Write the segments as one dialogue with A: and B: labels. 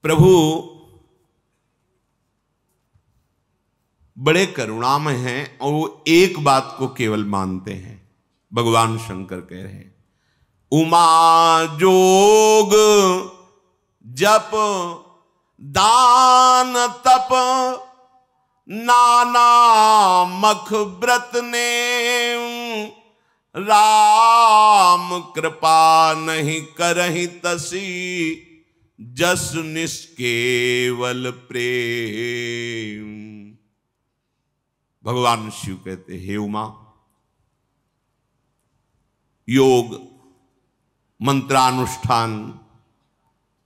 A: प्रभु बड़े करुणामय हैं और वो एक बात को केवल मानते हैं। भगवान शंकर कह रहे हैं, उमा जोग जप दान तप नाना मख व्रत ने, राम कृपा नहीं करहि तसी जस निष्केवल प्रेम। भगवान शिव कहते, हे उमा, योग, मंत्रानुष्ठान,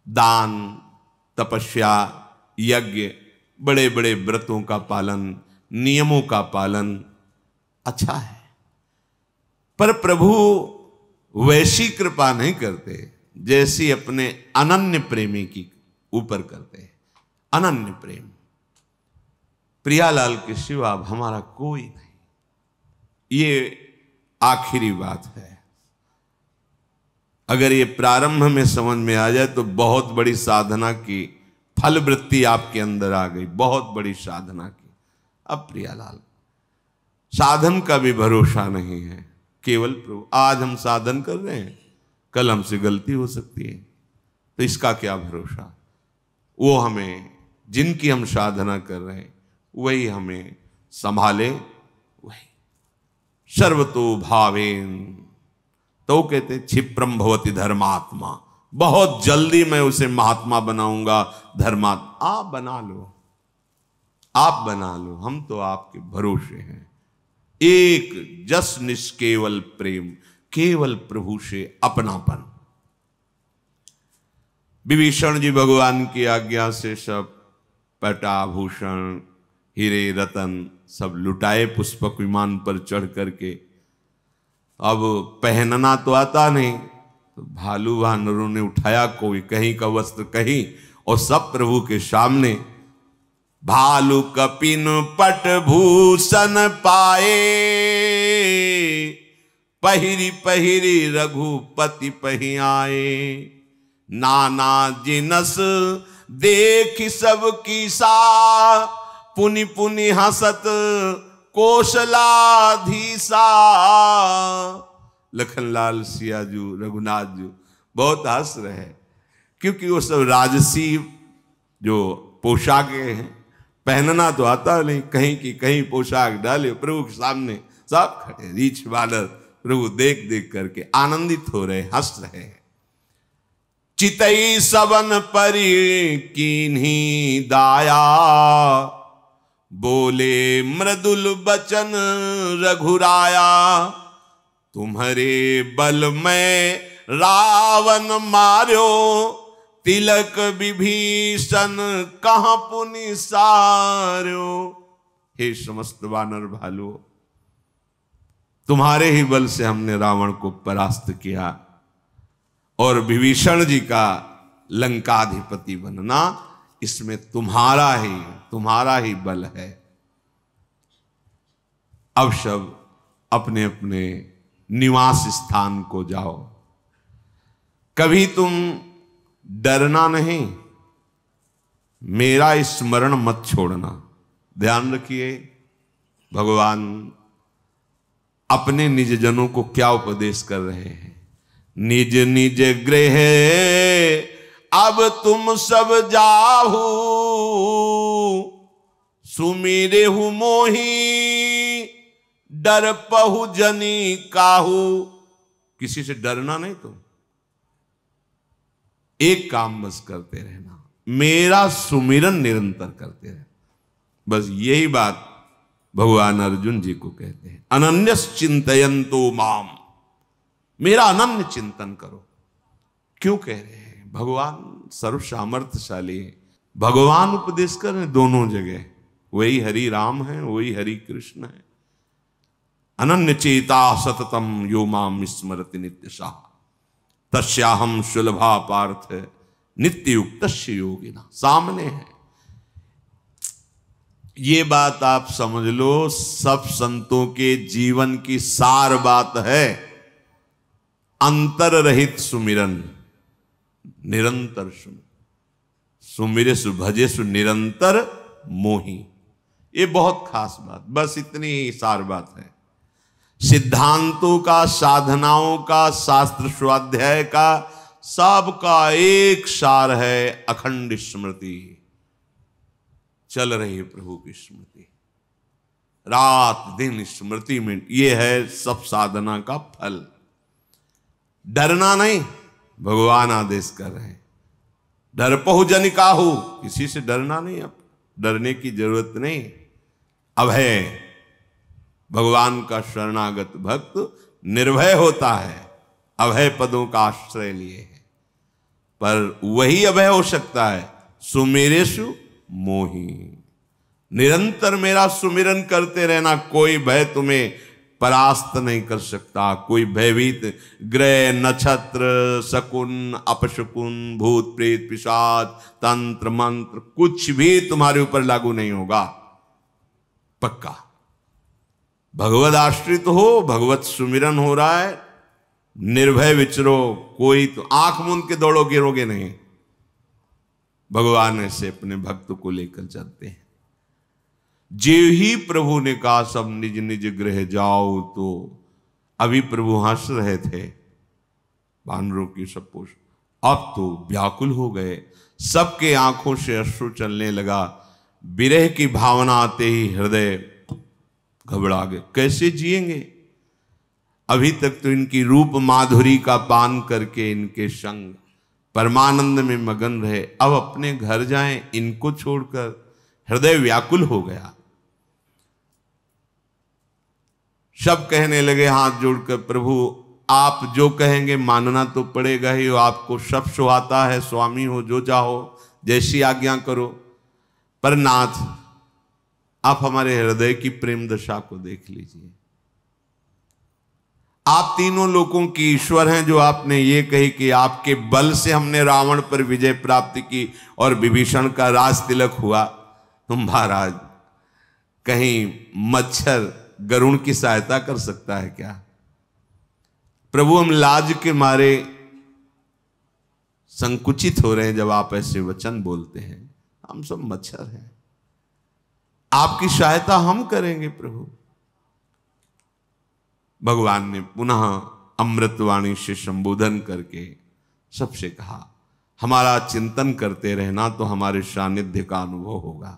A: दान, तपस्या, यज्ञ, बड़े बड़े व्रतों का पालन, नियमों का पालन अच्छा है, पर प्रभु वैसी कृपा नहीं करते जैसी अपने अनन्य प्रेमी की ऊपर करते हैं। अनन्य प्रेम, प्रियालाल के सिवा अब हमारा कोई नहीं, ये आखिरी बात है। अगर ये प्रारंभ में समझ में आ जाए तो बहुत बड़ी साधना की फल वृत्ति आपके अंदर आ गई, बहुत बड़ी साधना की। अब प्रियालाल, साधन का भी भरोसा नहीं है, केवल प्रभु। आज हम साधन कर रहे हैं, कल हमसे गलती हो सकती है, तो इसका क्या भरोसा। वो हमें, जिनकी हम साधना कर रहे हैं वही हमें संभाले, वही सर्वतो भावेन। तो कहते क्षिप्रम भवति धर्मात्मा, बहुत जल्दी मैं उसे महात्मा बनाऊंगा, धर्मात्मा। आप बना लो, आप बना लो, हम तो आपके भरोसे हैं। एक जस निष्केवल प्रेम, केवल प्रभु से अपनापन। विभीषण जी भगवान की आज्ञा से सब पटाभूषण, हीरे रतन सब लुटाए पुष्पक विमान पर चढ़ करके। अब पहनना तो आता नहीं, तो भालू वानरों ने उठाया कोई कहीं का वस्त्र कहीं, और सब प्रभु के सामने। भालू कपिन पट भूषण पाए, पहिरी पहिरी रघुपति पहि आए। नाना जिनस देख सब कीसा, पुनि पुनि हसत कौशलाधीसा। लखनलाल सियाजू, रघुनाथ जू बहुत हंस रहे हैं, क्योंकि वो सब राजसी जो पोशाकें हैं, पहनना तो आता नहीं, कहीं की कहीं पोशाक डाले प्रभु के सामने सब खड़े, रीछ बालर प्रभु देख देख करके आनंदित हो रहे, हंस रहे हैं। चितई सबन परि कीन्ही दाया, बोले मृदुल बचन रघुराया। तुम्हारे बल में रावण मार्यो, तिलक विभीषण कहाँ पुनि सार्यो। हे समस्त वानर भालू, तुम्हारे ही बल से हमने रावण को परास्त किया, और विभीषण जी का लंकाधिपति बनना इसमें तुम्हारा ही बल है। अब सब अपने अपने निवास स्थान को जाओ। कभी तुम डरना नहीं, मेरा स्मरण मत छोड़ना। ध्यान रखिए, भगवान अपने निज जनों को क्या उपदेश कर रहे हैं। निज निज गृह अब तुम सब जाहू, सुमिरे हूं मोही डर पहु जनी काहू। किसी से डरना नहीं, तुम एक काम बस करते रहना, मेरा सुमिरन निरंतर करते रहना। बस यही बात भगवान अर्जुन जी को कहते हैं, अनन्यस चिंतयन्तो माम, मेरा अनन्य चिंतन करो। क्यों कह रहे हैं? भगवान सर्व सामर्थ्यशाली है, भगवान उपदेश कर रहे दोनों जगह, वही हरि राम है, वही हरि कृष्ण है। अनन्य चेता सततम यो माम स्मरति नित्यशः, तस्याहम सुलभा पार्थ नित्य युक्तस्य योगिना। सामने है ये बात, आप समझ लो, सब संतों के जीवन की सार बात है। अंतर रहित सुमिरन, निरंतर सुमिरन। सुमिरेसु भजेसु निरंतर मोही। ये बहुत खास बात, बस इतनी ही सार बात है। सिद्धांतों का, साधनाओं का, शास्त्र स्वाध्याय का, सबका एक सार है अखंड स्मृति। चल रही है प्रभु की स्मृति, रात दिन स्मृति में, ये है सब साधना का फल। डरना नहीं, भगवान आदेश कर रहे हैं, डरपहु जन काहू, किसी से डरना नहीं, अब डरने की जरूरत नहीं। अभय, भगवान का शरणागत भक्त निर्भय होता है, अभय पदों का आश्रय लिए है। पर वही अभय हो सकता है सुमेरेशु मोही। निरंतर मेरा सुमिरन करते रहना, कोई भय तुम्हें परास्त नहीं कर सकता। कोई भयभीत ग्रह, नक्षत्र, शकुन, अपशकुन, भूत प्रेत, पिशाच, तंत्र मंत्र, कुछ भी तुम्हारे ऊपर लागू नहीं होगा, पक्का। भगवत आश्रित हो, भगवत सुमिरन हो रहा है, निर्भय विचरो, कोई तो आंख मूंद के दौड़ो, गिरोगे नहीं। भगवान ऐसे अपने भक्त को लेकर चलते हैं। जेव ही प्रभु ने कहा सब निज निज गृह जाओ, तो अभी प्रभु हंस रहे थे वानरों की सब पोष, अब तो व्याकुल हो गए, सबके आंखों से अश्रु चलने लगा। विरह की भावना आते ही हृदय घबरा गए, कैसे जिएंगे। अभी तक तो इनकी रूप माधुरी का पान करके इनके संग परमानंद में मगन रहे, अब अपने घर जाएं इनको छोड़कर, हृदय व्याकुल हो गया। सब कहने लगे हाथ जोड़कर, प्रभु आप जो कहेंगे मानना तो पड़ेगा ही, आपको सब सुहाता है, स्वामी हो, जो चाहो जैसी आज्ञा करो। पर नाथ, आप हमारे हृदय की प्रेम दशा को देख लीजिए। आप तीनों लोगों की ईश्वर हैं, जो आपने ये कही कि आपके बल से हमने रावण पर विजय प्राप्त की और विभीषण का राज तिलक हुआ। तुम महाराज, कहीं मच्छर गरुण की सहायता कर सकता है क्या? प्रभु, हम लाज के मारे संकुचित हो रहे हैं जब आप ऐसे वचन बोलते हैं। हम सब मच्छर हैं, आपकी सहायता हम करेंगे प्रभु। भगवान ने पुनः अमृतवाणी से संबोधन करके सबसे कहा, हमारा चिंतन करते रहना तो हमारे सानिध्य का अनुभव होगा।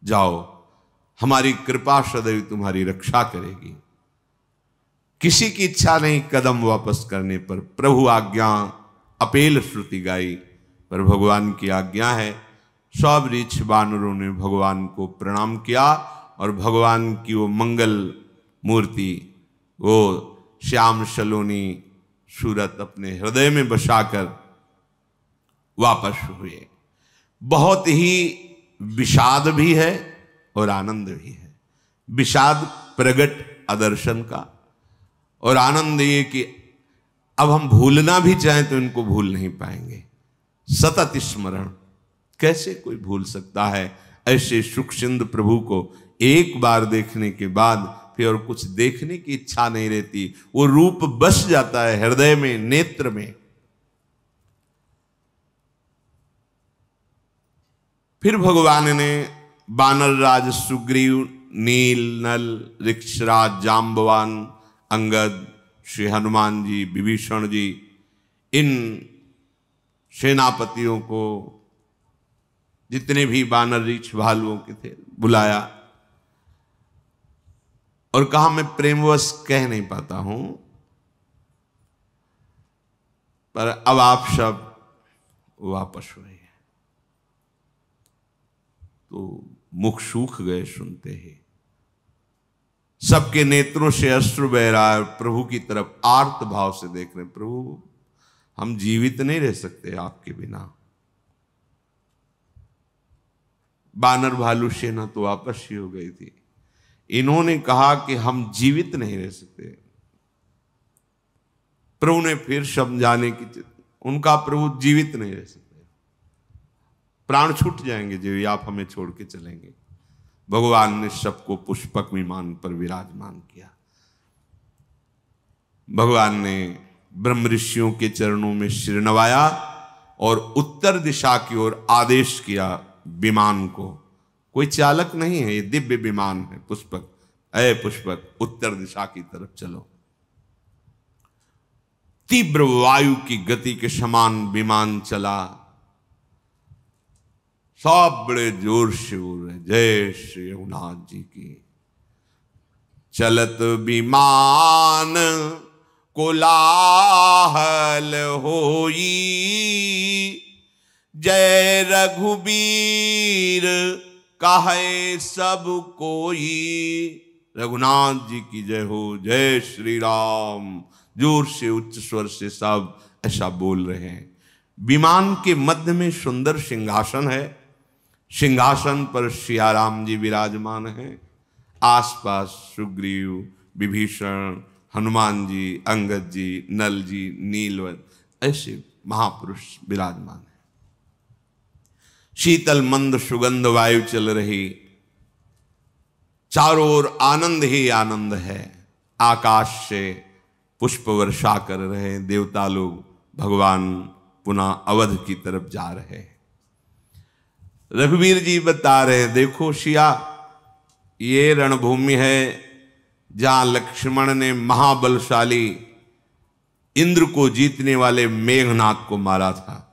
A: जाओ, हमारी कृपा सदैव तुम्हारी रक्षा करेगी। किसी की इच्छा नहीं कदम वापस करने पर। प्रभु आज्ञा अपेल श्रुति गाई, पर भगवान की आज्ञा है। सब रीछ वानरों ने भगवान को प्रणाम किया और भगवान की वो मंगल मूर्ति, वो श्याम सलोनी सूरत अपने हृदय में बसाकर वापस हुए। बहुत ही विषाद भी है और आनंद भी है। विषाद प्रगट आदर्शन का, और आनंद ये कि अब हम भूलना भी चाहें तो इनको भूल नहीं पाएंगे। सतत स्मरण, कैसे कोई भूल सकता है ऐसे सुख सिंधु प्रभु को एक बार देखने के बाद फिर और कुछ देखने की इच्छा नहीं रहती। वो रूप बस जाता है हृदय में, नेत्र में। फिर भगवान ने वानरराज सुग्रीव, नील, नल, ऋक्षराज, जाम्बवान, अंगद, श्री हनुमान जी, विभीषण जी, इन सेनापतियों को, जितने भी वानर रीछ भालुओं के थे, बुलाया और कहा मैं प्रेमवश कह नहीं पाता हूं, पर अब आप सब वापस हुए। तो मुख सूख गए सुनते ही। सबके नेत्रों से अश्रु बह रहा है, प्रभु की तरफ आर्त भाव से देख रहे। प्रभु, हम जीवित नहीं रह सकते आपके बिना। वानर भालू सेना तो वापस ही हो गई थी। इन्होंने कहा कि हम जीवित नहीं रह सकते। प्रभु ने फिर समझाने की, उनका प्रभु जीवित नहीं रह सकते, प्राण छूट जाएंगे जो आप हमें छोड़ के चलेंगे। भगवान ने सबको पुष्पक विमान पर विराजमान किया। भगवान ने ब्रह्म ऋषियों के चरणों में सिर नवाया और उत्तर दिशा की ओर आदेश किया विमान को। कोई चालक नहीं है, ये दिव्य विमान है। पुष्पक, अय पुष्पक, उत्तर दिशा की तरफ चलो। तीव्र वायु की गति के समान विमान चला। सब बड़े जोर से बोल रहे जय श्री रघुनाथ जी की। चलत विमान कोलाहल होई, जय रघुबीर कहे सब कोई। रघुनाथ जी की जय हो, जय श्री राम। जोर से उच्च स्वर से सब ऐसा बोल रहे हैं। विमान के मध्य में सुंदर सिंहासन है। सिंहासन पर सिया राम जी विराजमान हैं। आसपास सुग्रीव, विभीषण, हनुमान जी, अंगद जी, नल जी, नीलवत, ऐसे महापुरुष विराजमान हैं। शीतल मंद सुगंध वायु चल रही, चारों ओर आनंद ही आनंद है। आकाश से पुष्प वर्षा कर रहे देवता लोग। भगवान पुनः अवध की तरफ जा रहे हैं। रघुवीर जी बता रहे, देखो सिया, ये रणभूमि है जहां लक्ष्मण ने महाबलशाली इंद्र को जीतने वाले मेघनाथ को मारा था।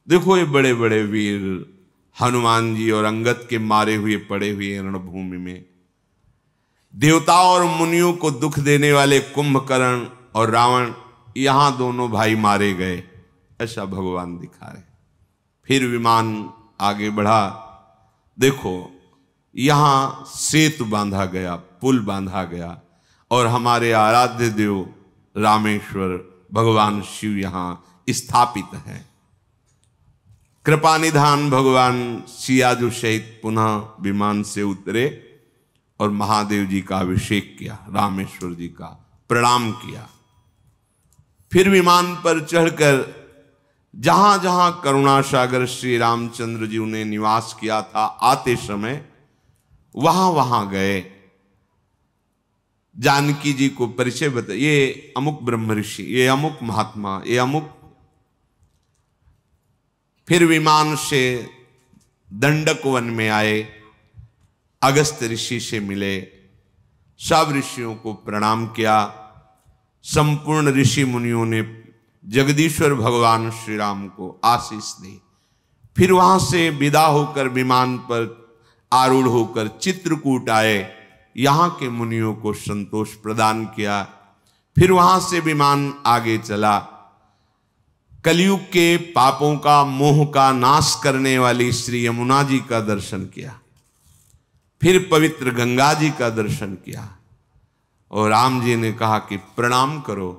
A: देखो ये बड़े बड़े वीर हनुमान जी और अंगद के मारे हुए पड़े हुए रणभूमि में। देवताओं और मुनियों को दुख देने वाले कुंभकर्ण और रावण, यहां दोनों भाई मारे गए। ऐसा भगवान दिखा रहे। फिर विमान आगे बढ़ा। देखो यहां सेतु बांधा गया, पुल बांधा गया, और हमारे आराध्य देव रामेश्वर भगवान शिव यहां स्थापित हैं। कृपा निधान भगवान सियाजू सहित पुनः विमान से उतरे और महादेव जी का अभिषेक किया, रामेश्वर जी का प्रणाम किया। फिर विमान पर चढ़कर जहां जहां करुणा सागर श्री रामचंद्र जी ने निवास किया था, आते समय वहां वहां गए। जानकी जी को परिचय बताया, ये अमुक ब्रह्म ऋषि, ये अमुक महात्मा, ये अमुक। फिर विमान से दंडक वन में आए, अगस्त ऋषि से मिले, सब ऋषियों को प्रणाम किया। संपूर्ण ऋषि मुनियों ने जगदीश्वर भगवान श्री राम को आशीष दी। फिर वहां से विदा होकर विमान पर आरूढ़ होकर चित्रकूट आए, यहां के मुनियों को संतोष प्रदान किया। फिर वहां से विमान आगे चला, कलयुग के पापों का, मोह का नाश करने वाली श्री यमुना जी का दर्शन किया। फिर पवित्र गंगा जी का दर्शन किया, और राम जी ने कहा कि प्रणाम करो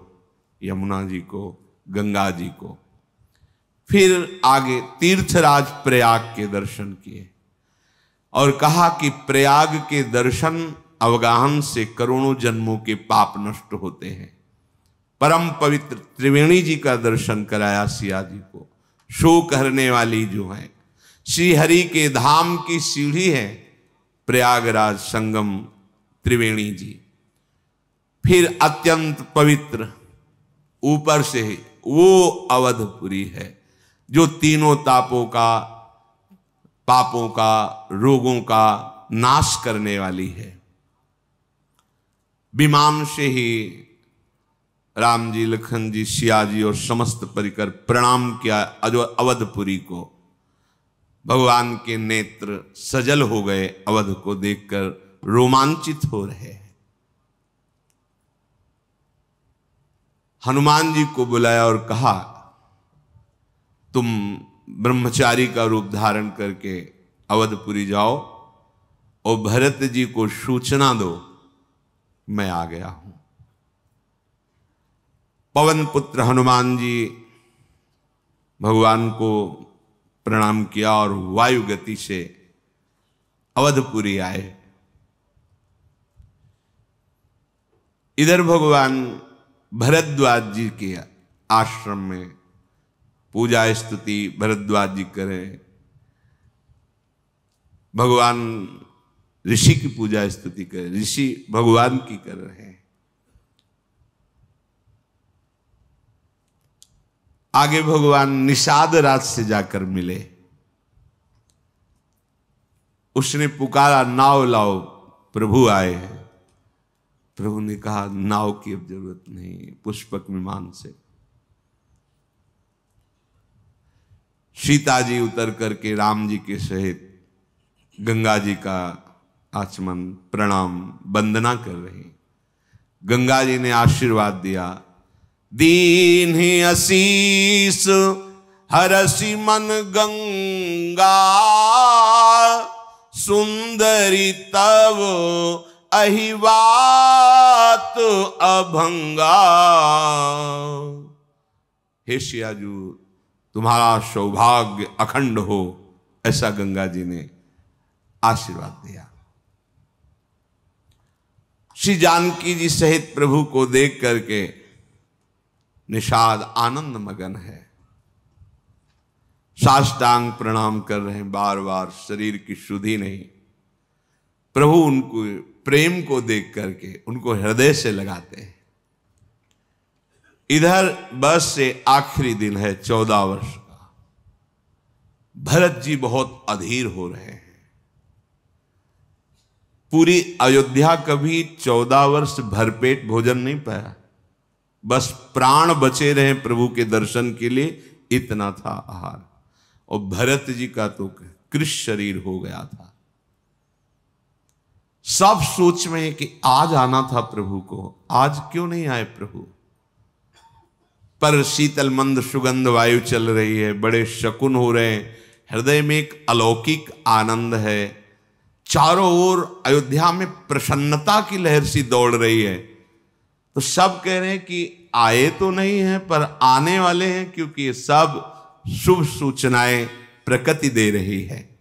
A: यमुना जी को, गंगा जी को। फिर आगे तीर्थराज प्रयाग के दर्शन किए और कहा कि प्रयाग के दर्शन अवगाहन से करोड़ों जन्मों के पाप नष्ट होते हैं। परम पवित्र त्रिवेणी जी का दर्शन कराया सिया जी को। शोक हरने वाली जो है श्री हरि के धाम की सीढ़ी है प्रयागराज संगम त्रिवेणी जी। फिर अत्यंत पवित्र ऊपर से वो अवधपुरी है जो तीनों तापों का, पापों का, रोगों का नाश करने वाली है। विमान से ही राम जी, लखन जी, सिया जी और समस्त परिकर प्रणाम किया अवधपुरी को। भगवान के नेत्र सजल हो गए, अवध को देखकर रोमांचित हो रहे हैं। हनुमान जी को बुलाया और कहा, तुम ब्रह्मचारी का रूप धारण करके अवधपुरी जाओ और भरत जी को सूचना दो, मैं आ गया हूं। पवन पुत्र हनुमान जी भगवान को प्रणाम किया और वायु गति से अवधपुरी आए। इधर भगवान भरद्वाज जी के आश्रम में पूजा स्तुति भरद्वाज जी करें। भगवान ऋषि की पूजा स्तुति करें, ऋषि भगवान की कर रहे हैं। आगे भगवान निषाद राज से जाकर मिले। उसने पुकारा, नाव लाओ, प्रभु आए हैं। प्रभु ने कहा, नाव की अब जरूरत नहीं, पुष्पक विमान से। सीता जी उतर करके राम जी के सहित गंगा जी का आचमन, प्रणाम, वंदना कर रही। गंगा जी ने आशीर्वाद दिया, दीन ही आशीष हरसि मन गंगा, सुंदरी तव अहिवात अभंगा। हे सियाजू, तुम्हारा सौभाग्य अखंड हो, ऐसा गंगा जी ने आशीर्वाद दिया। श्री जानकी जी सहित प्रभु को देख करके निषाद आनंद मगन है, साष्टांग प्रणाम कर रहे हैं बार बार, शरीर की शुद्धि नहीं। प्रभु उनको प्रेम को देख करके उनको हृदय से लगाते हैं। इधर बस से आखिरी दिन है 14 वर्ष का। भरत जी बहुत अधीर हो रहे हैं। पूरी अयोध्या कभी 14 वर्ष भरपेट भोजन नहीं पाया, बस प्राण बचे रहे प्रभु के दर्शन के लिए, इतना था आहार। और भरत जी का तो कृश शरीर हो गया था। सब सोच में कि आज आना था प्रभु को, आज क्यों नहीं आए प्रभु। पर शीतल मंद सुगंध वायु चल रही है, बड़े शकुन हो रहे हैं, हृदय में एक अलौकिक आनंद है। चारों ओर अयोध्या में प्रसन्नता की लहर सी दौड़ रही है। तो सब कह रहे हैं कि आए तो नहीं हैं पर आने वाले हैं, क्योंकि ये सब शुभ सूचनाएं प्रकृति दे रही है।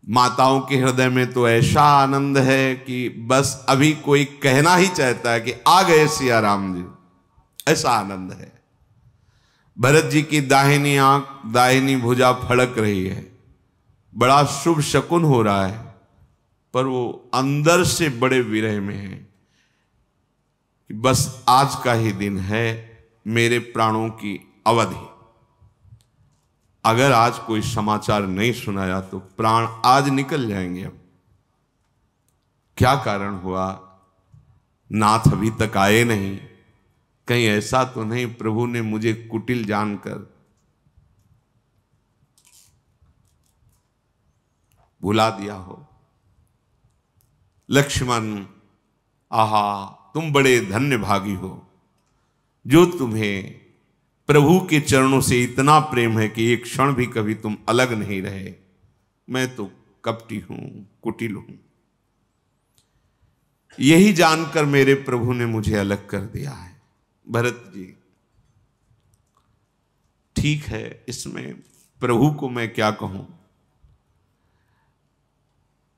A: माताओं के हृदय में तो ऐसा आनंद है कि बस अभी कोई कहना ही चाहता है कि आ गए सिया राम जी, ऐसा आनंद है। भरत जी की दाहिनी आंख, दाहिनी भुजा फड़क रही है, बड़ा शुभ शकुन हो रहा है, पर वो अंदर से बड़े विरह में है कि बस आज का ही दिन है, मेरे प्राणों की अवधि। अगर आज कोई समाचार नहीं सुनाया तो प्राण आज निकल जाएंगे। अब क्या कारण हुआ, नाथ अभी तक आए नहीं, कहीं ऐसा तो नहीं प्रभु ने मुझे कुटिल जानकर भुला दिया हो। लक्ष्मण, आहा, तुम बड़े धन्य भागी हो जो तुम्हें प्रभु के चरणों से इतना प्रेम है कि एक क्षण भी कभी तुम अलग नहीं रहे। मैं तो कपटी हूं, कुटिल हूं। यही जानकर मेरे प्रभु ने मुझे अलग कर दिया है। भरत जी, ठीक है, इसमें प्रभु को मैं क्या कहूं।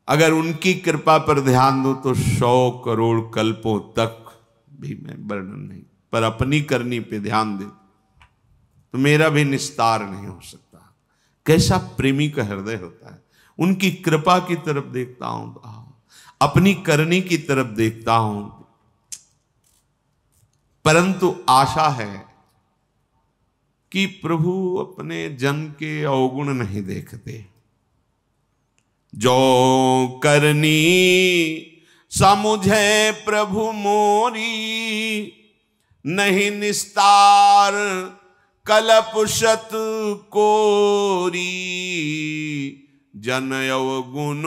A: अगर उनकी कृपा पर ध्यान दूं तो 100 करोड़ कल्पों तक भी मैं वर्णन नहीं, पर अपनी करनी पे ध्यान दे तो मेरा भी निस्तार नहीं हो सकता। कैसा प्रेमी का हृदय होता है। उनकी कृपा की तरफ देखता हूं, अपनी करनी की तरफ देखता हूं, परंतु आशा है कि प्रभु अपने जन के अवगुण नहीं देखते। जो करनी समुझे प्रभु मोरी, नहीं निस्तार कलप शत कोरी। जन अवगुण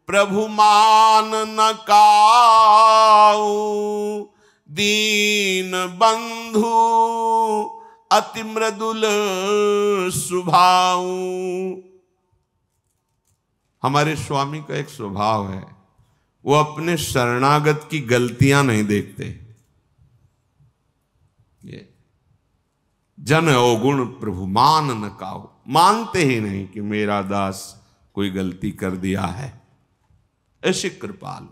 A: प्रभु मान न काऊ, दीन बंधु अति मृदुल सुभाऊ। हमारे स्वामी का एक स्वभाव है, वो अपने शरणागत की गलतियां नहीं देखते। ये जन अवगुण प्रभु मान न काऊ, मानते ही नहीं कि मेरा दास कोई गलती कर दिया है। ऐसे कृपाल,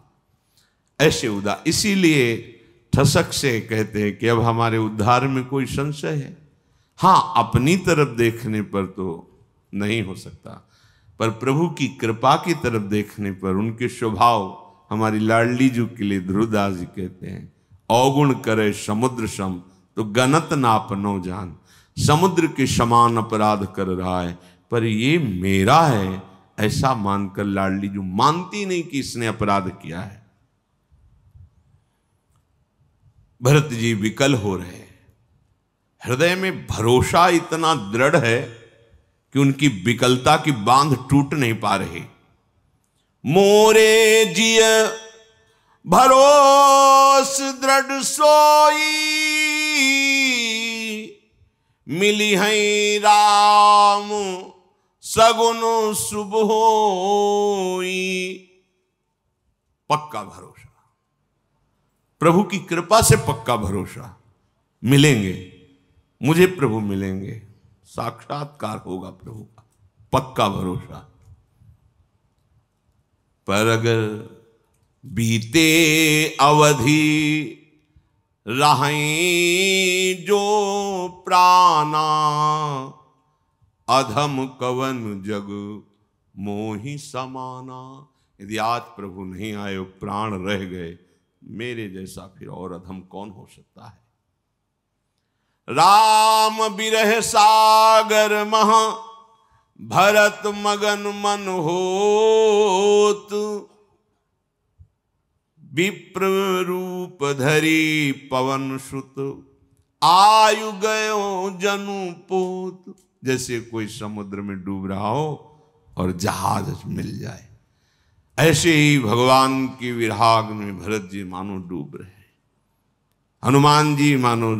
A: ऐसे उदार, इसीलिए ठसक से कहते हैं कि अब हमारे उद्धार में कोई संशय है। हां, अपनी तरफ देखने पर तो नहीं हो सकता, पर प्रभु की कृपा की तरफ देखने पर उनके स्वभाव, हमारी लाडली जी के लिए ध्रुवदास जी कहते हैं, अवगुण करे समुद्र सम तो गनत नापनो जान। समुद्र के समान अपराध कर रहा है, पर ये मेरा है ऐसा मानकर लाडली जो मानती नहीं कि इसने अपराध किया है। भरत जी विकल हो रहे हैं, हृदय में भरोसा इतना दृढ़ है कि उनकी विकलता की बांध टूट नहीं पा रही। मोरे जिय भरोस दृढ़ सोई, मिली है राम सगुन शुभ होई। पक्का भरोसा, प्रभु की कृपा से पक्का भरोसा, मिलेंगे मुझे प्रभु मिलेंगे, साक्षात्कार होगा प्रभु का, पक्का भरोसा। पर अगर बीते अवधि रहें जो प्राणा, अधम कवन जग मोहि समाना। यदि आज प्रभु नहीं आए, प्राण रह गए, मेरे जैसा फिर और अधम कौन हो सकता है। राम बिरह सागर महा, भरत मगन मन होत। विप्र रूप धरी पवन सुत, आयु गयो जनु पोत। जैसे कोई समुद्र में डूब रहा हो और जहाज मिल जाए, ऐसे ही भगवान की विराग में भरत जी मानो डूब रहे। हनुमान जी मानो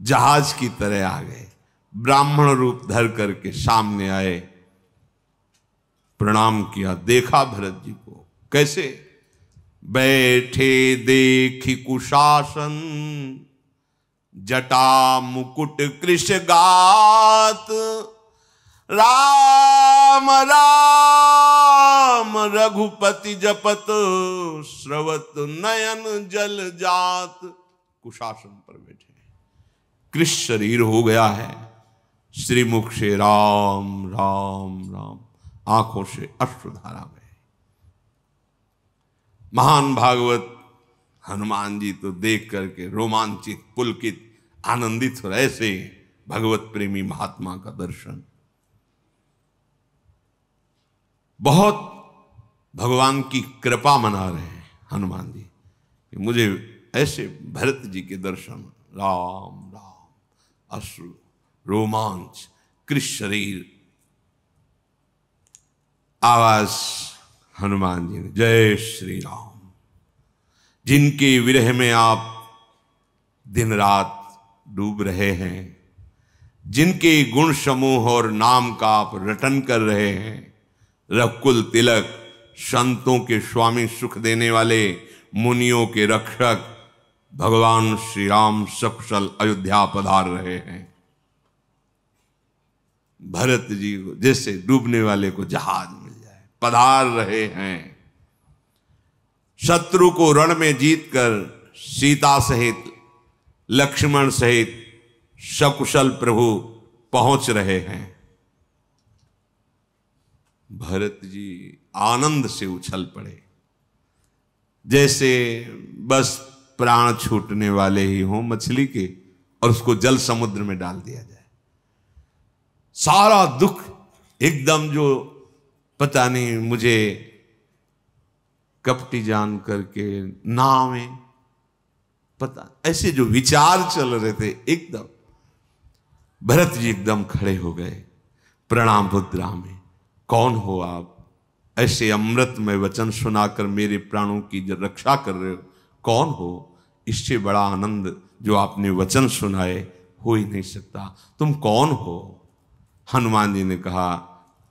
A: जहाज की तरह आ गए, ब्राह्मण रूप धर करके सामने आए, प्रणाम किया, देखा भरत जी को कैसे बैठे देखी कुशासन, जटा मुकुट कृष गात। राम राम रघुपति जपत, श्रवत नयन जल जात। कुशासन पर बैठे, कृष शरीर हो गया है, श्रीमुख से राम राम राम, आंखों से अश्रुधारा बहे। महान भागवत हनुमान जी तो देख करके रोमांचित, पुलकित, आनंदित हो रहे। ऐसे भगवत प्रेमी महात्मा का दर्शन, बहुत भगवान की कृपा मना रहे हैं हनुमान जी कि मुझे ऐसे भरत जी के दर्शन, राम राम, अश्रु, रोमांच, कृष शरीर। आवाज हनुमान जी ने, जय श्री राम। जिनके विरह में आप दिन रात डूब रहे हैं, जिनके गुण समूह और नाम का आप रटन कर रहे हैं, रघुकुल तिलक, संतों के स्वामी, सुख देने वाले, मुनियों के रक्षक भगवान श्री राम सकुशल अयोध्या पधार रहे हैं। भरत जी को जैसे डूबने वाले को जहाज मिल जाए, पधार रहे हैं। शत्रु को रण में जीतकर सीता सहित, लक्ष्मण सहित सकुशल प्रभु पहुंच रहे हैं। भरत जी आनंद से उछल पड़े, जैसे बस प्राण छूटने वाले ही हों मछली के, और उसको जल समुद्र में डाल दिया जाए। सारा दुख एकदम, जो पता नहीं मुझे कपटी जान करके नाव में, पता ऐसे जो विचार चल रहे थे, एकदम भरत जी एकदम खड़े हो गए प्रणाम मुद्रा में। कौन हो आप? ऐसे अमृतमय वचन सुनाकर मेरे प्राणों की जो रक्षा कर रहे हो, कौन हो? इससे बड़ा आनंद जो आपने वचन सुनाए हो ही नहीं सकता। तुम कौन हो? हनुमान जी ने कहा,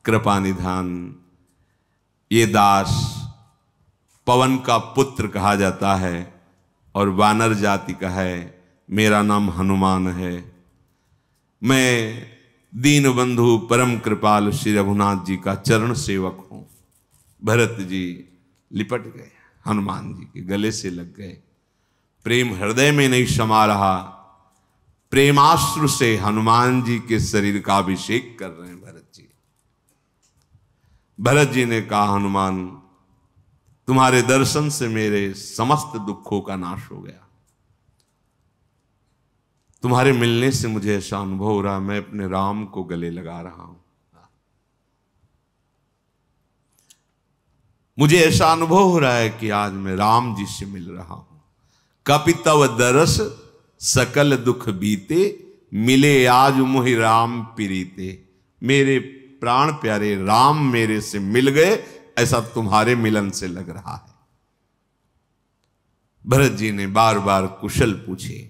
A: कृपा निधान, ये दास पवन का पुत्र कहा जाता है और वानर जाति का है। मेरा नाम हनुमान है। मैं दीन बंधु परम कृपाल श्री रघुनाथ जी का चरण सेवक हूं। भरत जी लिपट गए, हनुमान जी के गले से लग गए। प्रेम हृदय में नहीं समा रहा, प्रेमाश्रु से हनुमान जी के शरीर का अभिषेक कर रहे हैं भरत जी। भरत जी ने कहा, हनुमान तुम्हारे दर्शन से मेरे समस्त दुखों का नाश हो गया। तुम्हारे मिलने से मुझे ऐसा अनुभव हो रहा है, मैं अपने राम को गले लगा रहा हूं। मुझे ऐसा अनुभव हो रहा है कि आज मैं राम जी से मिल रहा हूं। कपि तव दरस सकल दुख बीते, मिले आज मुहि राम प्रीते। मेरे प्राण प्यारे राम मेरे से मिल गए, ऐसा तुम्हारे मिलन से लग रहा है। भरत जी ने बार बार कुशल पूछे,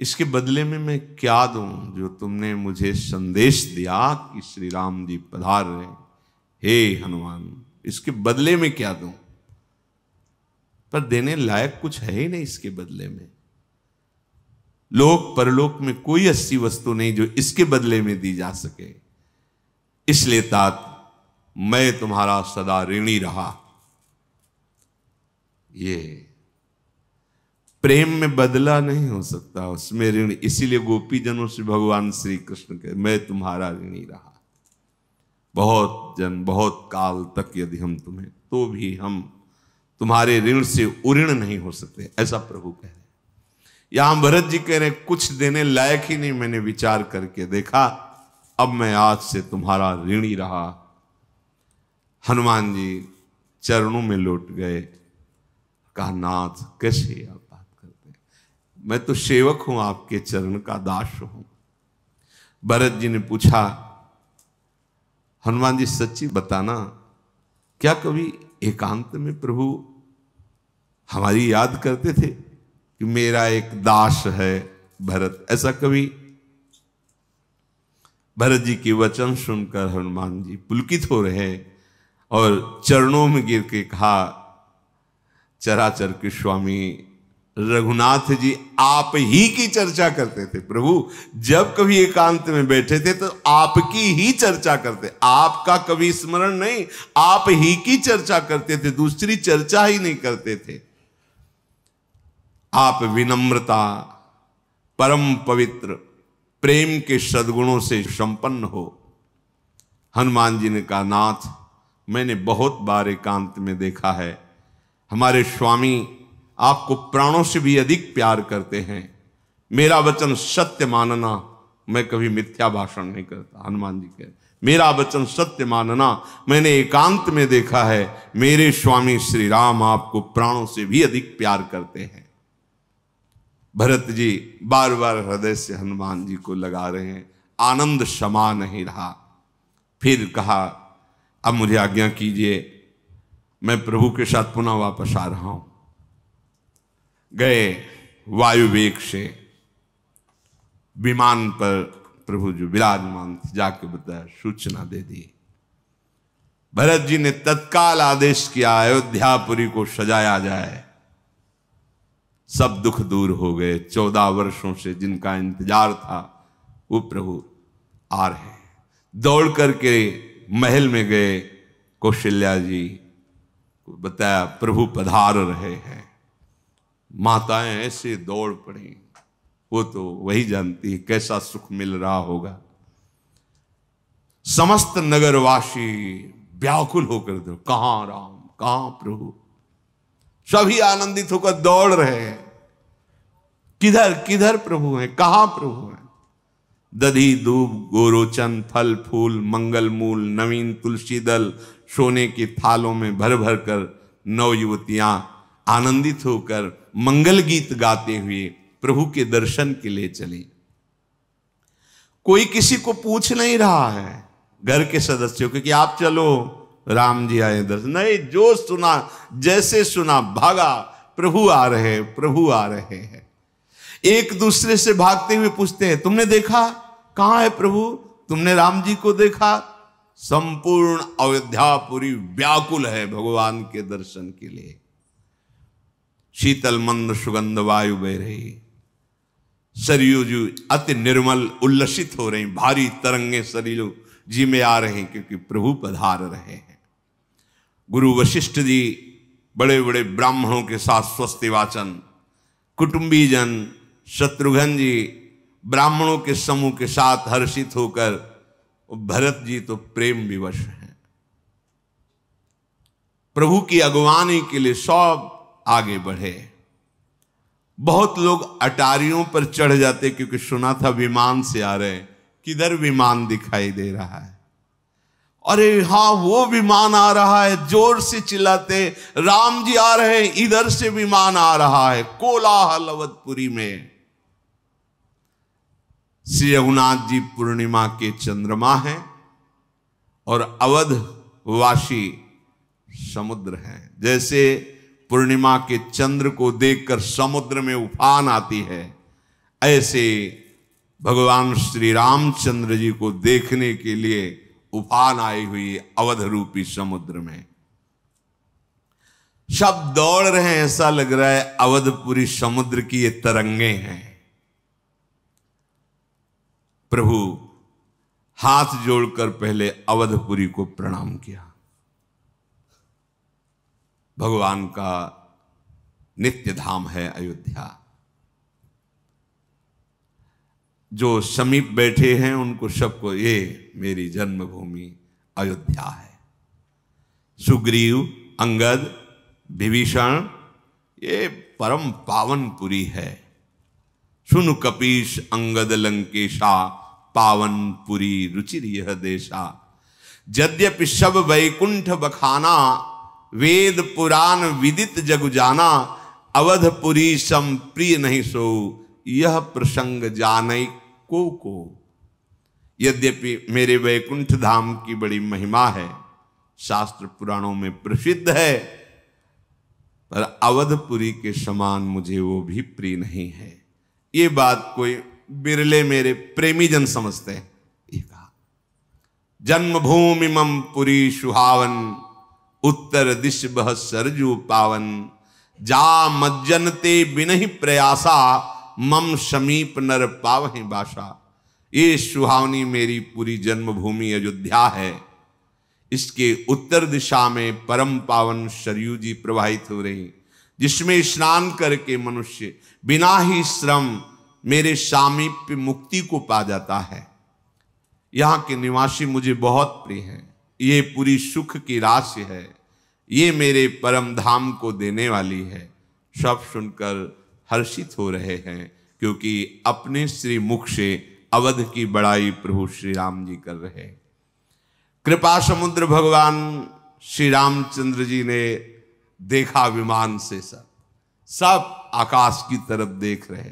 A: इसके बदले में मैं क्या दूं जो तुमने मुझे संदेश दिया कि श्री राम जी पधार रहे। हे हनुमान, इसके बदले में क्या दूं? पर देने लायक कुछ है ही नहीं इसके बदले में। लोक परलोक में कोई ऐसी वस्तु नहीं जो इसके बदले में दी जा सके। इसलिए तात मैं तुम्हारा सदा ऋणी रहा। ये प्रेम में बदला नहीं हो सकता, उसमें ऋण। इसीलिए गोपी जनों से भगवान श्री कृष्ण के मैं तुम्हारा ऋणी रहा। बहुत जन बहुत काल तक यदि हम तुम्हें, तो भी हम तुम्हारे ऋण से उऋण नहीं हो सकते, ऐसा प्रभु कह रहे। यहां भरत जी कह रहे कुछ देने लायक ही नहीं, मैंने विचार करके देखा, अब मैं आज से तुम्हारा ऋणी रहा। हनुमान जी चरणों में लौट गए, कहा नाथ कैसे आप बात करते हैं, मैं तो सेवक हूं, आपके चरण का दास हूं। भरत जी ने पूछा, हनुमान जी सच्ची बताना, क्या कभी एकांत में प्रभु हमारी याद करते थे कि मेरा एक दास है भरत? ऐसा कभी? भरत जी के वचन सुनकर हनुमान जी पुलकित हो रहे और चरणों में गिर के कहा, चराचर के स्वामी रघुनाथ जी आप ही की चर्चा करते थे प्रभु। जब कभी एकांत में बैठे थे तो आपकी ही चर्चा करते, आपका कभी स्मरण नहीं, आप ही की चर्चा करते थे, दूसरी चर्चा ही नहीं करते थे। आप विनम्रता, परम पवित्र, प्रेम के सद्गुणों से संपन्न हो। हनुमान जी ने कहा, नाथ मैंने बहुत बार एकांत में देखा है, हमारे स्वामी आपको प्राणों से भी अधिक प्यार करते हैं। मेरा वचन सत्य मानना, मैं कभी मिथ्या भाषण नहीं करता। हनुमान जी कह, मेरा वचन सत्य मानना, मैंने एकांत में देखा है, मेरे स्वामी श्री राम आपको प्राणों से भी अधिक प्यार करते हैं। भरत जी बार बार हृदय से हनुमान जी को लगा रहे हैं, आनंद क्षमा नहीं रहा। फिर कहा, अब मुझे आज्ञा कीजिए, मैं प्रभु के साथ पुनः वापस आ रहा हूं। गए वायु वेग से विमान पर प्रभु जो विराजमान थे, जाके बताया, सूचना दे दी। भरत जी ने तत्काल आदेश किया, अयोध्यापुरी को सजाया जाए। सब दुख दूर हो गए। 14 वर्षों से जिनका इंतजार था वो प्रभु आ रहे हैं। दौड़ करके महल में गए, कौशल्या जी को बताया प्रभु पधार रहे हैं। माताएं ऐसे दौड़ पड़ी, वो तो वही जानती है कैसा सुख मिल रहा होगा। समस्त नगरवासी व्याकुल होकर दो, कहां राम, कहां प्रभु, सभी आनंदित होकर दौड़ रहे हैं, किधर किधर प्रभु हैं, कहां प्रभु हैं। दधी दूब गोरोचन, फल फूल, मंगल मूल, नवीन तुलसी दल, सोने के थालों में भर भर कर नव युवतियां आनंदित होकर मंगल गीत गाते हुए प्रभु के दर्शन के लिए चली। कोई किसी को पूछ नहीं रहा है घर के सदस्यों के कि आप चलो, राम जी आए दर्शन, नहीं, जो सुना जैसे सुना भागा, प्रभु आ रहे हैं, प्रभु आ रहे हैं। एक दूसरे से भागते हुए पूछते हैं, तुमने देखा, कहां है प्रभु, तुमने राम जी को देखा? संपूर्ण अयोध्यापुरी व्याकुल है भगवान के दर्शन के लिए। शीतल मंद सुगंध वायु बह रही, सरयू जी अति निर्मल उल्लसित हो रही, भारी तरंगे सरयू जी में आ रहे हैं क्योंकि प्रभु पधार रहे हैं। गुरु वशिष्ठ जी बड़े बड़े ब्राह्मणों के साथ स्वस्ति वाचन, कुटुंबी जन शत्रुघ्न जी ब्राह्मणों के समूह के साथ हर्षित होकर, भरत जी तो प्रेम विवश हैं। प्रभु की अगवानी के लिए सब आगे बढ़े। बहुत लोग अटारियों पर चढ़ जाते क्योंकि सुना था विमान से आ रहे हैं। किधर विमान दिखाई दे रहा है? अरे हाँ, वो विमान आ रहा है। जोर से चिल्लाते, राम जी आ रहे हैं, इधर से विमान आ रहा है। कोलाहल अवधपुरी में। श्री रघुनाथ जी पूर्णिमा के चंद्रमा हैं और अवध वासी समुद्र हैं। जैसे पूर्णिमा के चंद्र को देखकर समुद्र में उफान आती है, ऐसे भगवान श्री रामचंद्र जी को देखने के लिए उफान आई हुई अवध रूपी समुद्र में। सब दौड़ रहे हैं, ऐसा लग रहा है अवधपुरी समुद्र की ये तरंगे हैं। प्रभु हाथ जोड़कर पहले अवधपुरी को प्रणाम किया। भगवान का नित्य धाम है अयोध्या। जो समीप बैठे हैं उनको सबको ये मेरी जन्मभूमि अयोध्या है। सुग्रीव, अंगद, विभीषण, ये परम पावनपुरी है। सुनु कपीश अंगद लंकेशा, पावनपुरी रुचिर यह देशा। यद्यपि सब वैकुंठ बखाना, वेद पुराण विदित जग जाना। अवधपुरी सम प्रिय नहीं सो, यह प्रसंग जानई को। यद्यपि मेरे वैकुंठ धाम की बड़ी महिमा है, शास्त्र पुराणों में प्रसिद्ध है, पर अवधपुरी के समान मुझे वो भी प्रिय नहीं है। ये बात कोई बिरले मेरे प्रेमी जन समझते हैं। ये कहा, जन्मभूमि मम पुरी सुहावन, उत्तर दिश बह सरजू पावन। जा मज्जनते बिनहि प्रयासा, मम समीप नर पावहि बासा। ये सुहावनी मेरी पूरी जन्मभूमि अयोध्या है। इसके उत्तर दिशा में परम पावन सरयू जी प्रवाहित हो रही, जिसमें स्नान करके मनुष्य बिना ही श्रम मेरे सामीप्य मुक्ति को पा जाता है। यहाँ के निवासी मुझे बहुत प्रिय हैं। ये पूरी सुख की राशि है। ये मेरे परम धाम को देने वाली है। सब सुनकर हर्षित हो रहे हैं, क्योंकि अपने श्री मुख से अवध की बड़ाई प्रभु श्री राम जी कर रहे हैं। कृपा समुद्र भगवान श्री रामचंद्र जी ने देखा विमान से, सब आकाश की तरफ देख रहे।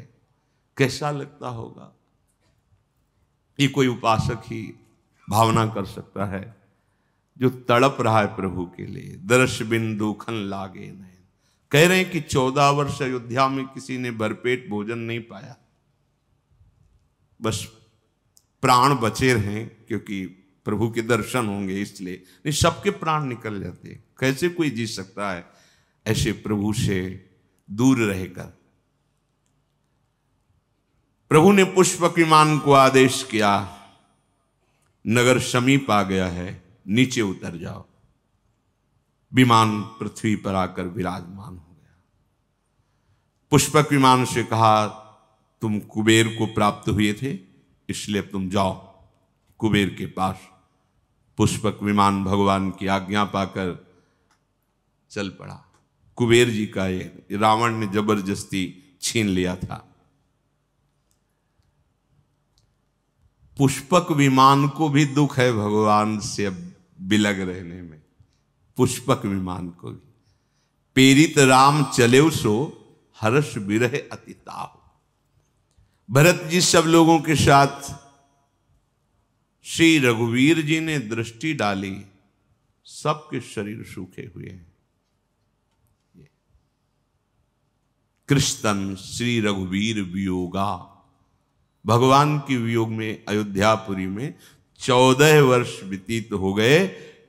A: कैसा लगता होगा? ये कोई उपासक ही भावना कर सकता है, जो तड़प रहा है प्रभु के लिए। दर्श बिन दुखन लागे नैन। कह रहे हैं कि 14 वर्ष अयोध्या में किसी ने भरपेट भोजन नहीं पाया। बस प्राण बचे रहे, क्योंकि प्रभु के दर्शन होंगे इसलिए। नहीं, सबके प्राण निकल जाते। कैसे कोई जी सकता है ऐसे प्रभु से दूर रहकर? प्रभु ने पुष्पक विमान को आदेश किया, नगर समीप आ गया है, नीचे उतर जाओ। विमान पृथ्वी पर आकर विराजमान हो गया। पुष्पक विमान से कहा, तुम कुबेर को प्राप्त हुए थे, इसलिए तुम जाओ कुबेर के पास। पुष्पक विमान भगवान की आज्ञा पाकर चल पड़ा। कुबेर जी का ये रावण ने जबरदस्ती छीन लिया था। पुष्पक विमान को भी दुख है भगवान से अब बिलग रहने में। पुष्पक विमान को भी पेरित राम चले सो, हर्ष विरह अति ताप। भरत जी सब लोगों के साथ श्री रघुवीर जी ने दृष्टि डाली, सबके शरीर सूखे हुए हैं। कृष्णन श्री रघुवीर वियोगा। भगवान की वियोग में अयोध्यापुरी में 14 वर्ष व्यतीत हो गए,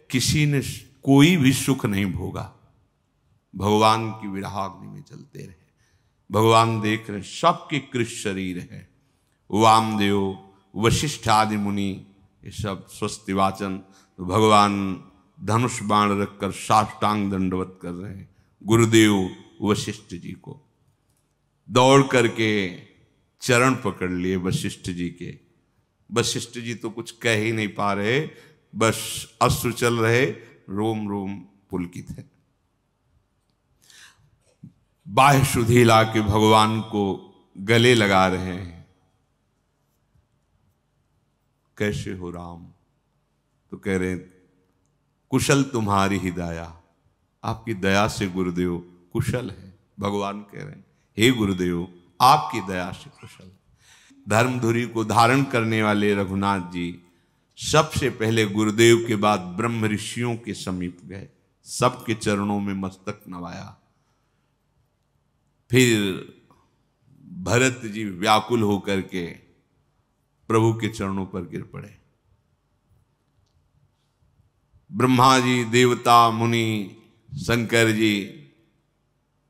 A: किसी ने कोई भी सुख नहीं भोगा। भगवान की विरहाग्नि में चलते रहे। भगवान देख रहे, सबके कृष्ण शरीर है। वामदेव, वशिष्ठ आदि मुनि, ये सब स्वस्ति वाचन। तो भगवान धनुष बाण रखकर साष्टांग दंडवत कर रहे हैं गुरुदेव वशिष्ठ जी को। दौड़ करके चरण पकड़ लिए वशिष्ठ जी के। वशिष्ठ जी तो कुछ कह ही नहीं पा रहे, बस अश्रु चल रहे, रोम रोम पुलकित है। बाह्य शुद्धि ला के भगवान को गले लगा रहे हैं। कैसे हो राम? तो कह रहे हैं कुशल तुम्हारी ही दया, आपकी दया से गुरुदेव कुशल है। भगवान कह रहे हैं हे गुरुदेव आपकी दया से कुशल है। धर्मधुरी को धारण करने वाले रघुनाथ जी सबसे पहले गुरुदेव के बाद ब्रह्म ऋषियों के समीप गए, सबके चरणों में मस्तक नवाया। फिर भरत जी व्याकुल होकर के प्रभु के चरणों पर गिर पड़े। ब्रह्मा जी, देवता, मुनि, शंकर जी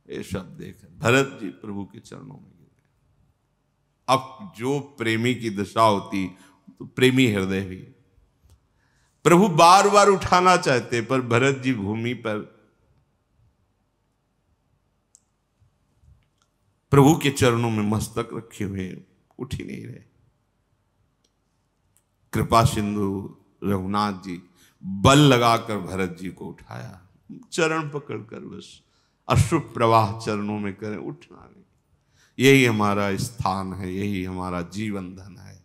A: ये सब देख भरत जी प्रभु के चरणों में गिर गए। अब जो प्रेमी की दशा होती तो प्रेमी हृदय भी, प्रभु बार बार उठाना चाहते पर भरत जी भूमि पर प्रभु के चरणों में मस्तक रखे हुए उठ ही नहीं रहे। कृपा सिंधु रघुनाथ जी बल लगाकर भरत जी को उठाया, चरण पकड़कर बस अश्रु प्रवाह चरणों में करें, उठना नहीं। यही हमारा स्थान है, यही हमारा जीवन धन है।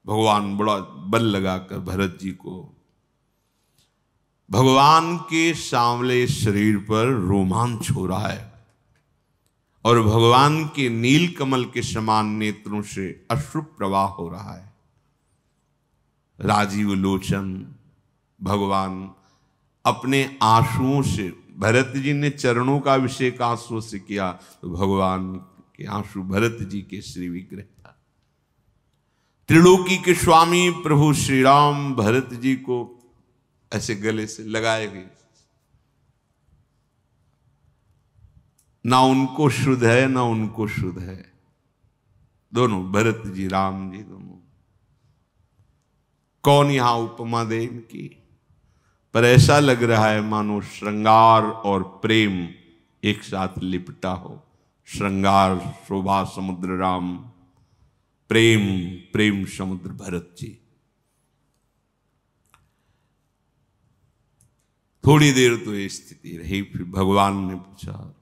A: भगवान बड़ा बल लगाकर भरत जी को, भगवान के सांवले शरीर पर रोमांच हो रहा है और भगवान के नील कमल के समान नेत्रों से अश्रु प्रवाह हो रहा है। राजीव लोचन भगवान अपने आंसुओं से, भरत जी ने चरणों का अभिषेक आंसुओं से किया तो भगवान के आंसू भरत जी के श्री विग्रह था। त्रिलोकी के स्वामी प्रभु श्री राम भरत जी को ऐसे गले से लगाए गए, ना उनको शुद्ध है ना उनको शुद्ध है, दोनों भरत जी राम जी दोनों। कौन यहां उपमा दे इनकी, पर ऐसा लग रहा है मानो श्रृंगार और प्रेम एक साथ लिपटा हो। श्रृंगार शोभा समुद्र राम, प्रेम प्रेम समुद्र भरत जी। थोड़ी देर तो ये स्थिति रही, फिर भगवान ने पूछा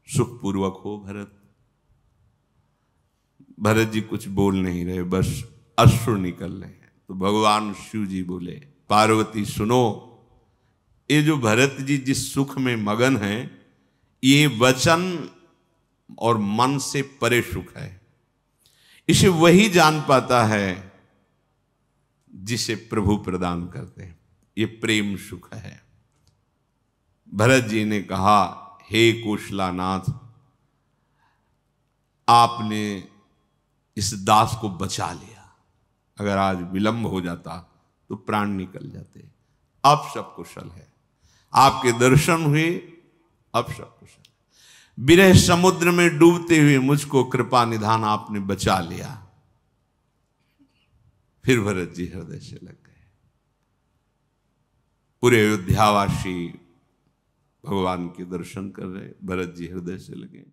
A: सुखपूर्वक हो भरत? भरत जी कुछ बोल नहीं रहे, बस अश्रु निकल रहे हैं। तो भगवान शिव जी बोले पार्वती सुनो, ये जो भरत जी जिस सुख में मगन हैं ये वचन और मन से परे सुख है। इसे वही जान पाता है जिसे प्रभु प्रदान करते हैं, ये प्रेम सुख है। भरत जी ने कहा हे कौशलानाथ, आपने इस दास को बचा लिया, अगर आज विलंब हो जाता तो प्राण निकल जाते। अब सब कुशल है, आपके दर्शन हुए, अब सब कुशल। विरह समुद्र में डूबते हुए मुझको कृपा निधान आपने बचा लिया। फिर भरत जी हृदय से लग गए। पूरे अयोध्यावासी भगवान के दर्शन कर रहे, भरत जी हृदय से लगे।